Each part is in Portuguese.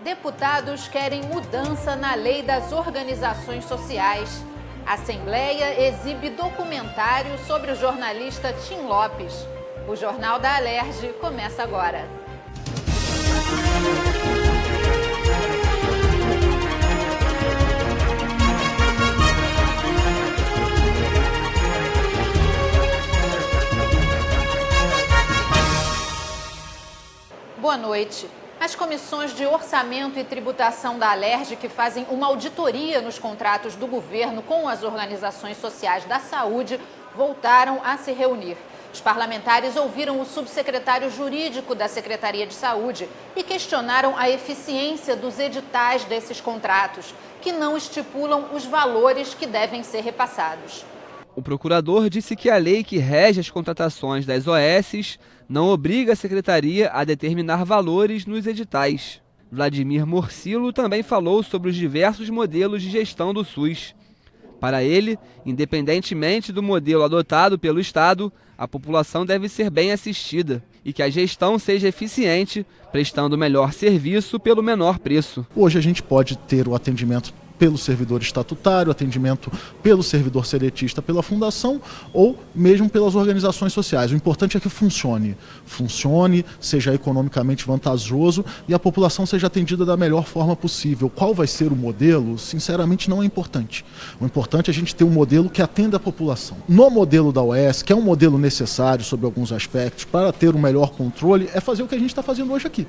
Deputados querem mudança na lei das organizações sociais. A Assembleia exibe documentário sobre o jornalista Tim Lopes. O Jornal da Alerj começa agora. Boa noite. As comissões de orçamento e tributação da Alerj, que fazem uma auditoria nos contratos do governo com as organizações sociais da saúde, voltaram a se reunir. Os parlamentares ouviram o subsecretário jurídico da Secretaria de Saúde e questionaram a eficiência dos editais desses contratos, que não estipulam os valores que devem ser repassados. O procurador disse que a lei que rege as contratações das OSs não obriga a Secretaria a determinar valores nos editais. Vladimir Morcillo também falou sobre os diversos modelos de gestão do SUS. Para ele, independentemente do modelo adotado pelo Estado, a população deve ser bem assistida e que a gestão seja eficiente, prestando melhor serviço pelo menor preço. Hoje a gente pode ter o atendimento pelo servidor estatutário, atendimento pelo servidor seletista pela fundação ou mesmo pelas organizações sociais. O importante é que funcione, seja economicamente vantajoso e a população seja atendida da melhor forma possível. Qual vai ser o modelo, sinceramente, não é importante. O importante é a gente ter um modelo que atenda a população. No modelo da OS, que é um modelo necessário sobre alguns aspectos para ter um melhor controle, é fazer o que a gente está fazendo hoje aqui.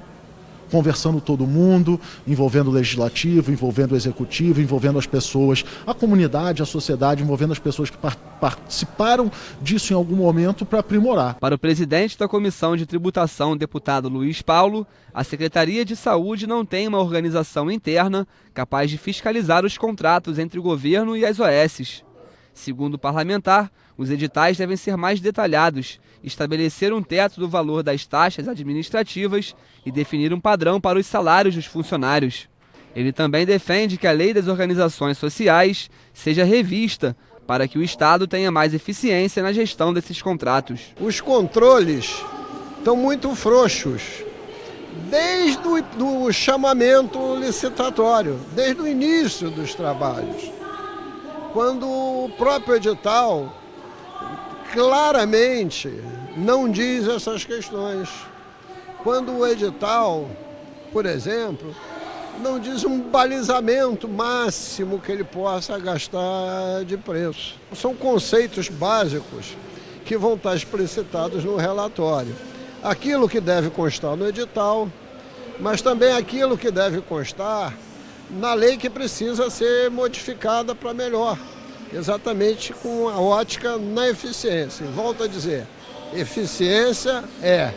Conversando todo mundo, envolvendo o legislativo, envolvendo o executivo, envolvendo as pessoas, a comunidade, a sociedade, envolvendo as pessoas que participaram disso em algum momento para aprimorar. Para o presidente da Comissão de Tributação, deputado Luiz Paulo, a Secretaria de Saúde não tem uma organização interna capaz de fiscalizar os contratos entre o governo e as OSs. Segundo o parlamentar, os editais devem ser mais detalhados, estabelecer um teto do valor das taxas administrativas e definir um padrão para os salários dos funcionários. Ele também defende que a lei das organizações sociais seja revista para que o Estado tenha mais eficiência na gestão desses contratos. Os controles estão muito frouxos, desde o chamamento licitatório, desde o início dos trabalhos. Quando o próprio edital claramente não diz essas questões. Quando o edital, por exemplo, não diz um balizamento máximo que ele possa gastar de preço. São conceitos básicos que vão estar explicitados no relatório. Aquilo que deve constar no edital, mas também aquilo que deve constar na lei que precisa ser modificada para melhor, exatamente com a ótica na eficiência. Volto a dizer, eficiência é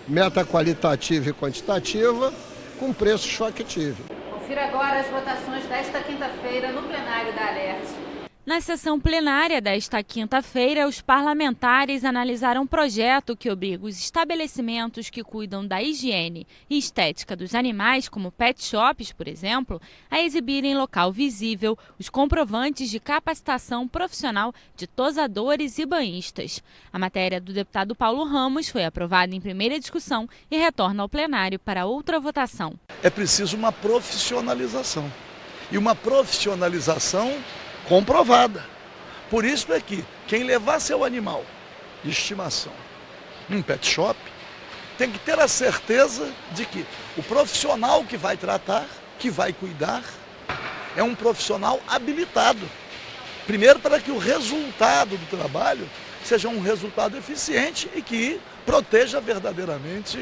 meta qualitativa e quantitativa com preços factíveis. Confira agora as votações desta quinta-feira no plenário da Alerj. Na sessão plenária desta quinta-feira, os parlamentares analisaram um projeto que obriga os estabelecimentos que cuidam da higiene e estética dos animais, como pet shops, por exemplo, a exibir em local visível os comprovantes de capacitação profissional de tosadores e banhistas. A matéria do deputado Paulo Ramos foi aprovada em primeira discussão e retorna ao plenário para outra votação. É preciso uma profissionalização. E uma profissionalização comprovada. Por isso é que quem levar seu animal de estimação num pet shop tem que ter a certeza de que o profissional que vai tratar, que vai cuidar, é um profissional habilitado. Primeiro, para que o resultado do trabalho seja um resultado eficiente e que proteja verdadeiramente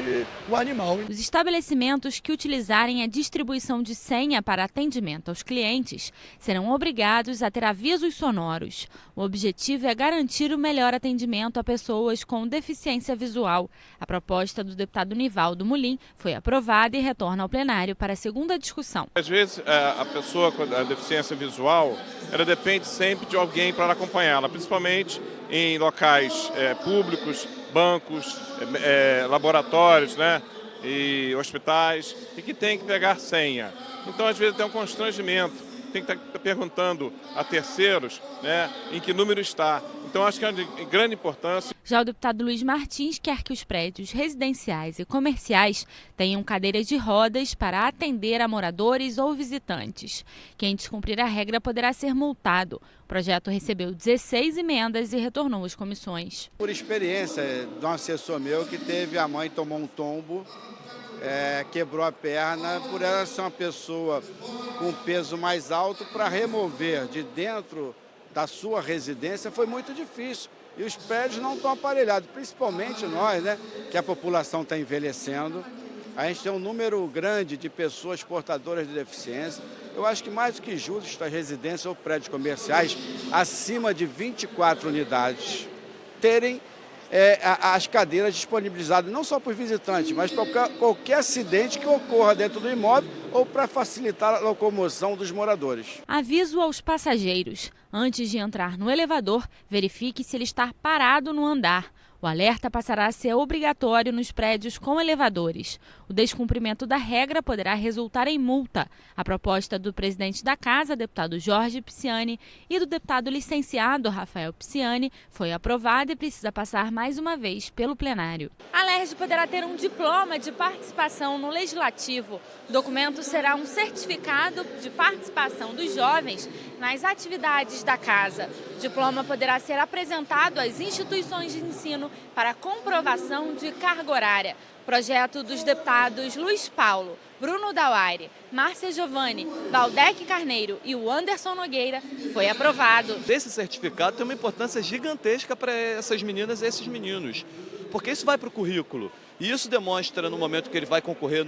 o animal. Os estabelecimentos que utilizarem a distribuição de senha para atendimento aos clientes serão obrigados a ter avisos sonoros. O objetivo é garantir o melhor atendimento a pessoas com deficiência visual. A proposta do deputado Nivaldo Mulim foi aprovada e retorna ao plenário para a segunda discussão. Às vezes a pessoa com a deficiência visual, ela depende sempre de alguém para acompanhá-la, principalmente em locais públicos, bancos, laboratórios, né, e hospitais, e que tem que pegar senha. Então, às vezes, tem um constrangimento, tem que estar perguntando a terceiros, né, em que número está. Então acho que é de grande importância. Já o deputado Luiz Martins quer que os prédios residenciais e comerciais tenham cadeiras de rodas para atender a moradores ou visitantes. Quem descumprir a regra poderá ser multado. O projeto recebeu 16 emendas e retornou às comissões. Por experiência de um assessor meu que teve a mãe, tomou um tombo, quebrou a perna, por ela ser uma pessoa com peso mais alto, para remover de dentro da sua residência foi muito difícil. E os prédios não estão aparelhados, principalmente nós, né, que a população está envelhecendo. A gente tem um número grande de pessoas portadoras de deficiência. Eu acho que mais do que justo as residências ou prédios comerciais acima de 24 unidades terem as cadeiras disponibilizadas não só para os visitantes, mas para qualquer acidente que ocorra dentro do imóvel ou para facilitar a locomoção dos moradores. Aviso aos passageiros: antes de entrar no elevador, verifique se ele está parado no andar. O alerta passará a ser obrigatório nos prédios com elevadores. O descumprimento da regra poderá resultar em multa. A proposta do presidente da Casa, deputado Jorge Pisciani, e do deputado licenciado Rafael Pisciani foi aprovada e precisa passar mais uma vez pelo plenário. A LERJ poderá ter um diploma de participação no Legislativo. O documento será um certificado de participação dos jovens nas atividades da Casa. O diploma poderá ser apresentado às instituições de ensino para comprovação de carga horária. Projeto dos deputados Luiz Paulo, Bruno Dauaire, Márcia Giovanni, Valdec Carneiro e o Anderson Nogueira foi aprovado. Esse certificado tem uma importância gigantesca para essas meninas e esses meninos, porque isso vai para o currículo. E isso demonstra, no momento que ele vai concorrer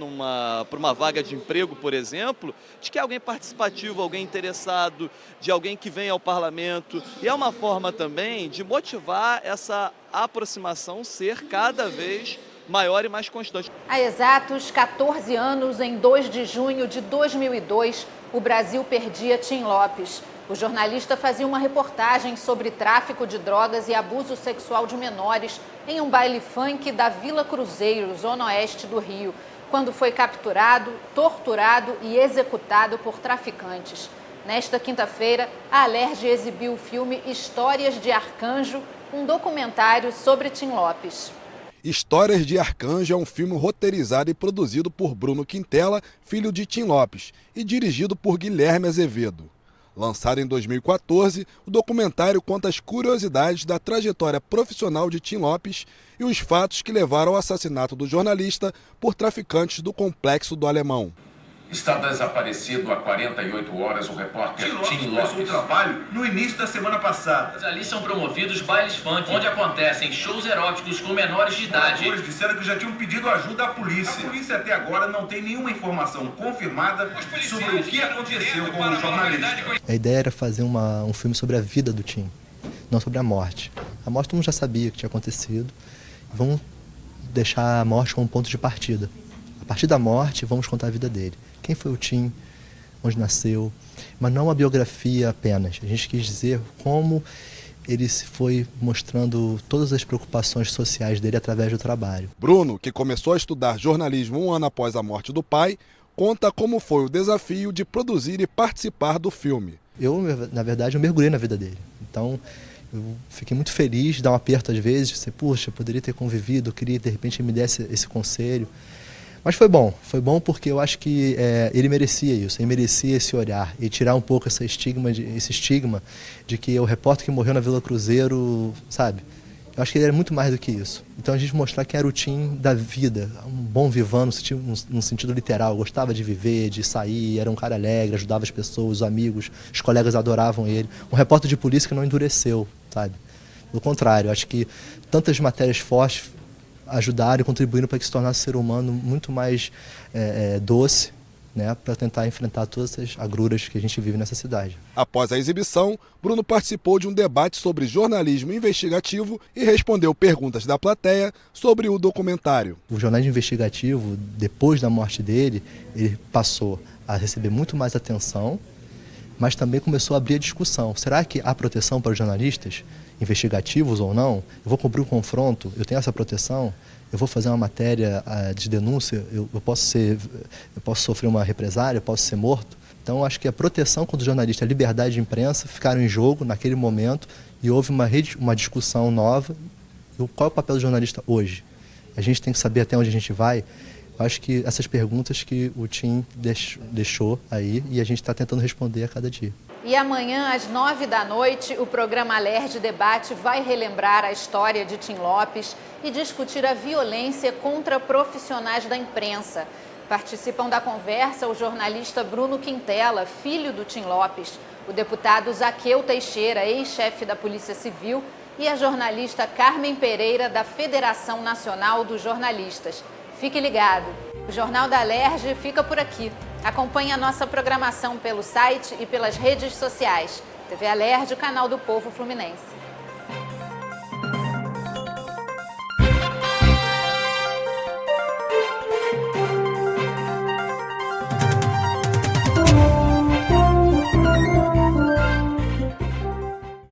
para uma vaga de emprego, por exemplo, de que é alguém participativo, alguém interessado, de alguém que vem ao parlamento. E é uma forma também de motivar essa aproximação ser cada vez maior e mais constante. Há exatos 14 anos, em 2 de junho de 2002, o Brasil perdia Tim Lopes. O jornalista fazia uma reportagem sobre tráfico de drogas e abuso sexual de menores em um baile funk da Vila Cruzeiro, zona oeste do Rio, quando foi capturado, torturado e executado por traficantes. Nesta quinta-feira, a LERJ exibiu o filme Histórias de Arcanjo, um documentário sobre Tim Lopes. Histórias de Arcanjo é um filme roteirizado e produzido por Bruno Quintela, filho de Tim Lopes, e dirigido por Guilherme Azevedo. Lançado em 2014, o documentário conta as curiosidades da trajetória profissional de Tim Lopes e os fatos que levaram ao assassinato do jornalista por traficantes do Complexo do Alemão. Está desaparecido há 48 horas o repórter Tim Lopes. Começou o trabalho no início da semana passada. Mas ali são promovidos bailes funk, onde acontecem shows eróticos com menores de idade. Os disseram que já tinham pedido ajuda à polícia. A polícia até agora não tem nenhuma informação confirmada sobre o que aconteceu com o jornalista. A ideia era fazer um filme sobre a vida do Tim, não sobre a morte. A morte todo mundo já sabia que tinha acontecido. Vamos deixar a morte como ponto de partida. A partir da morte, vamos contar a vida dele. Quem foi o Tim, onde nasceu, mas não uma biografia apenas. A gente quis dizer como ele se foi mostrando todas as preocupações sociais dele através do trabalho. Bruno, que começou a estudar jornalismo 1 ano após a morte do pai, conta como foi o desafio de produzir e participar do filme. Na verdade, eu mergulhei na vida dele. Então, eu fiquei muito feliz de dar um aperto às vezes, de poxa, poderia ter convivido, eu queria de repente me desse esse conselho. Mas foi bom porque eu acho que ele merecia isso, ele merecia esse olhar e tirar um pouco esse estigma de que o repórter que morreu na Vila Cruzeiro, sabe? Eu acho que ele era muito mais do que isso. Então a gente mostrar que era o Tim da vida, um bom vivant no sentido literal, gostava de viver, de sair, era um cara alegre, ajudava as pessoas, os amigos, os colegas adoravam ele. Um repórter de polícia que não endureceu, sabe? Pelo contrário, acho que tantas matérias fortes ajudaram e contribuíram para que se tornasse um ser humano muito mais doce, né, para tentar enfrentar todas as agruras que a gente vive nessa cidade. Após a exibição, Bruno participou de um debate sobre jornalismo investigativo e respondeu perguntas da plateia sobre o documentário. O jornalismo investigativo, depois da morte dele, ele passou a receber muito mais atenção, mas também começou a abrir a discussão. Será que há proteção para os jornalistas, investigativos ou não? Eu vou cobrir o confronto, eu tenho essa proteção? Eu vou fazer uma matéria de denúncia, eu posso sofrer uma represária, eu posso ser morto? Então, acho que a proteção contra o jornalista e a liberdade de imprensa ficaram em jogo naquele momento e houve uma discussão nova. Qual é o papel do jornalista hoje? A gente tem que saber até onde a gente vai. Eu acho que essas perguntas que o Tim deixou aí e a gente está tentando responder a cada dia. E amanhã, às 21h, o programa Alerj Debate vai relembrar a história de Tim Lopes e discutir a violência contra profissionais da imprensa. Participam da conversa o jornalista Bruno Quintela, filho do Tim Lopes, o deputado Zaqueu Teixeira, ex-chefe da Polícia Civil, e a jornalista Carmen Pereira, da Federação Nacional dos Jornalistas. Fique ligado. O Jornal da Alerj fica por aqui. Acompanhe a nossa programação pelo site e pelas redes sociais. TV Alerj, o canal do Povo Fluminense.